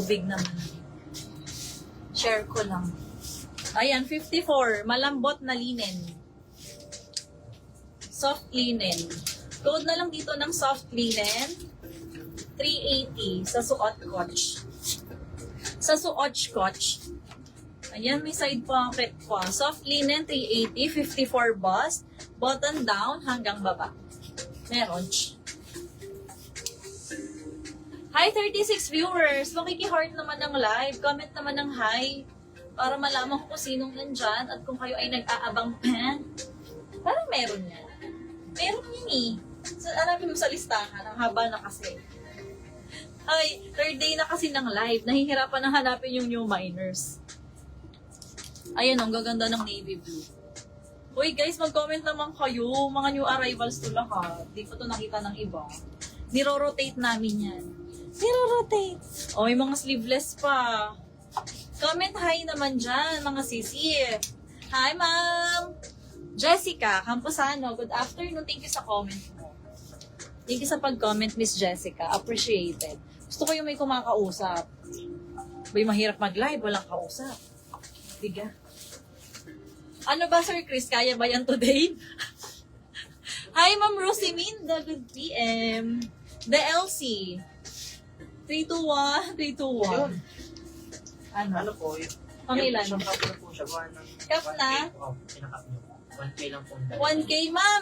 tubig naman. Share ko lang. Ayan, 54. Malambot na linen. Soft linen. Code na lang dito ng soft linen. 380 sa suot-coach. Sa suot-coach. Ayan, may side pocket pa. Soft linen, 380, 54 bust. Button down hanggang baba. Meron. Hi, 36 viewers! Makiki-heart naman ng live. Comment naman ng hi. Para malaman ko kung sinong nandyan at kung kayo ay nag-aabang pen. Parang meron yan. Meron yun eh. So, hanapin mo sa listahan. Ang haba na kasi. Ay, third day na kasi ng live. Nahihirapan na hanapin yung new miners. Ayan, ang gaganda ng navy blue. Uy guys, mag-comment naman kayo. Mga new arrivals to lahat. Di pa to nakita ng iba. Niro-rotate namin yan. Niro-rotate. O, may mga sleeveless pa. Comment hi naman dyan, mga sisi. Hi, ma'am! Jessica Camposano, good afternoon. Thank you sa comment mo. Thank you sa pag-comment, Miss Jessica. Appreciated. Gusto ko yung may kumakausap. May mahirap mag-live, walang kausap. Diga. Ano ba, Sir Chris? Kaya ba yan today? Hi, Ma'am Rosiminda. Good PM. The LC. 321, 321. Ano po yun? Pangilan? Yung cup na po siya. Cup na? Oo, pinakap niyo. 1K lang po. 1K, ma'am.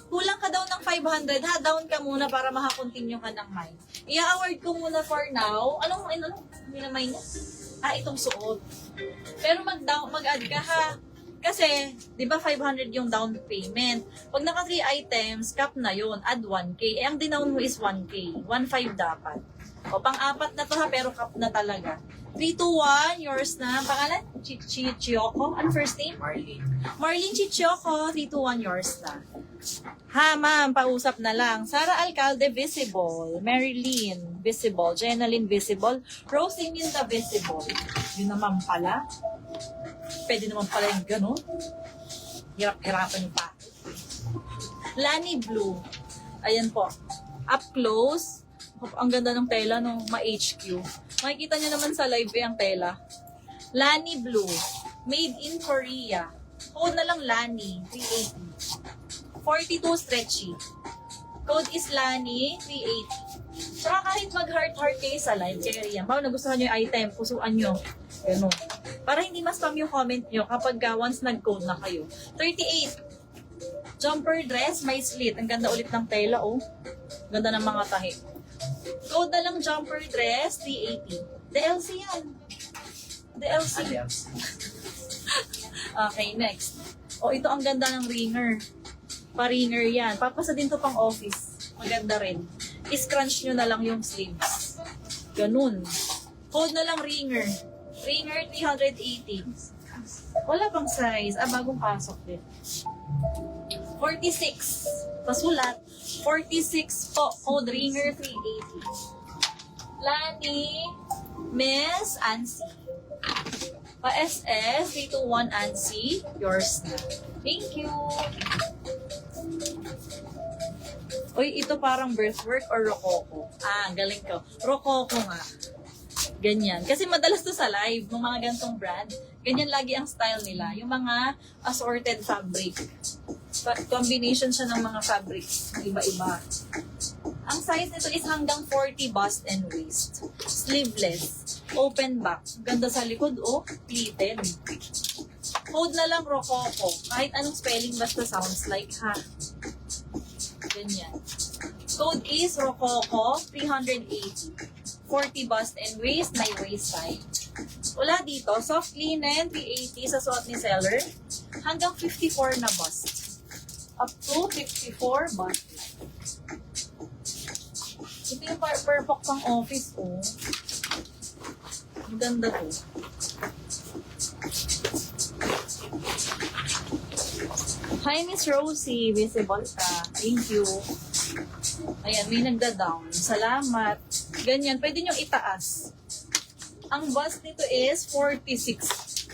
Kulang ka daw ng 500, ha? Down ka muna para makakontinue ka ng mine. I-award ko muna for now. Anong minamay niya? Itong suot. Pero mag-add ka, ha? Kasi, di ba 500 yung down payment? Pag naka 3 items, cap na yun. Add 1K. ang dinown mo is 1K. 1.5 dapat. O, pang-apat na to, ha? Pero cap na talaga. 321, yours na. Pangalan? Chichioko? Ano first name? Marlene Chichioko, 321, yours na. Ha, ma'am, pausap na lang. Sara Alcalde, visible. Marilyn, visible. Jenaline, visible. Rosie Minda, visible. Yun naman pala. Pwede naman pala yung gano'n. Hirap-hirapan yung pa. Lani Blue. Ayan po. Up close. Ang ganda ng tela nung ma-HQ. Makikita nyo naman sa live ang tela. Lani Blue. Made in Korea. Code na lang Lani. 380. 42 stretchy. Code is Lani. 380. Saka kahit mag-heart-heart kayo sa live, carry yan. Bawa nagustuhan nyo yung item, pusuan nyo. Ganun. Para hindi mas spam yung comment nyo kapag once nag-code na kayo. 38. Jumper dress, may slit. Ang ganda ulit ng tela, oh. Ganda ng mga tahi. Code na lang jumper dress, 380. The LC yan. The LC. Okay, next. O, ito ang ganda ng ringer. Pa-ringer yan. Papasa din to pang office. Maganda rin. I-scrunch nyo na lang yung sleeves. Ganun. Code na lang ringer. Ringer, 380. Wala pang size. Bagong pasok din. 46. Pasulat. 46 po. Code ringer 380. Lani, Miss Ansi. Pa-SS 321 Ansi. Yours na. Thank you. Uy, ito parang birthwork or rococo. Galing ko. Rococo nga. Ganyan. Kasi madalas to sa live, ng mga gantong brand. Ganyan lagi ang style nila. Yung mga assorted fabric. Combination siya ng mga fabrics. Iba-iba. Ang size nito is hanggang 40 bust and waist. Sleeveless. Open back. Ganda sa likod, oh. Pleated. Code na lang rococo. Kahit anong spelling basta sounds like, ha? Ganyan. Code is rococo 380. 40 bust and waist, may waist side. Wala dito, soft linen, 380 sa suot ni seller. Hanggang 54 na bust. Up to 54 bust. Ito yung perfect pang office, oh. Ang ganda to. Hi, Miss Rosie. Visible ka. Thank you. Ayan, may nagda-down. Salamat. Ganyan. Pwede nyo itaas. Ang bust nito is 46.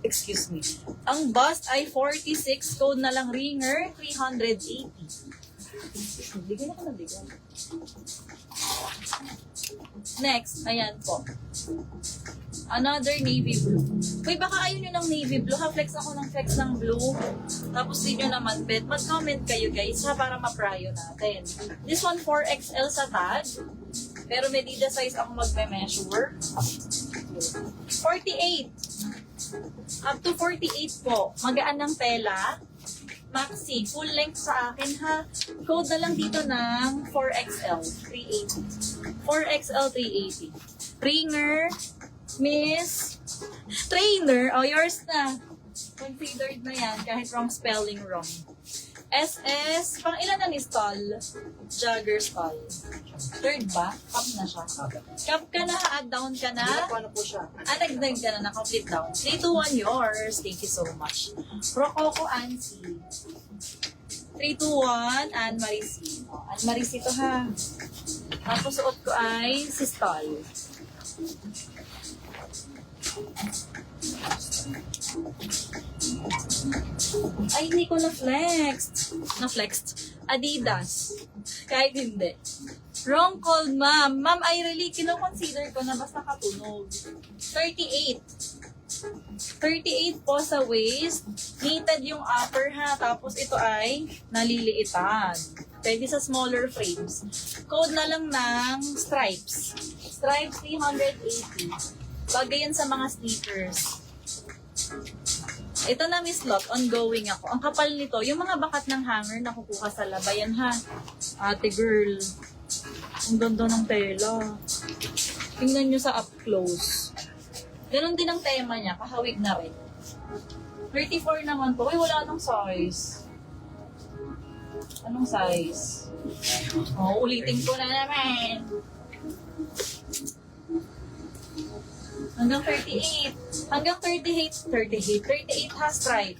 Excuse me. Ang bust ay 46. Code na lang ringer, 380. Bigyan ako na bigyan. Next, ayan po. Another navy blue. Uy, baka ayaw nyo ng navy blue ha. Flex ako ng flex ng blue. Tapos di nyo naman bet. Mag-comment kayo guys ha para ma-pryo natin. This one 4XL sa tag. Pero medida size ako magme-measure. 48. Up to 48 po. Magaan ng tela. Maxi. Full length sa akin ha. Code na lang dito ng 4XL 380. 4XL 380. Ringer. Miss Trainer. Oh, yours na. Considered na yan kahit wrong spelling wrong. SS. Pang ilan na ni stall? Jagger stall. Third ba? Cup na siya. Cup ka na, add down ka na. Hindi po ano po siya. Nagdag ka na, na-complete down. 3, 2, 1, yours. Thank you so much. Rococo Ansi. 3, 2, 1, Anne Marisi. Oh, Anne Marisi to ha. Tapos suot ko ay si Stall. Ay, hindi ko na-flexed. Na-flexed. Adidas. Kahit hindi. Wrong call, ma'am. Ma'am, I really kino-consider ko na basta katunog. 38. 38 po sa waist. Knitted yung upper ha. Tapos ito ay naliliitan. Pwede sa smaller frames. Code na lang ng stripes. Stripes 380. Bagay yan sa mga sneakers. Ito na Miss Lot, ongoing ako. Ang kapal nito, yung mga bakat ng hanger na kukuha sa labayan ha. Ate girl, ang ganda ng tela. Tingnan nyo sa up close. Ganon din ang tema niya, kahawig na rin. 34 naman po. Uy, wala nang size. Anong size? Oh, ulitin ko na naman. Hanggang 38. Hanggang 38 ha stripes.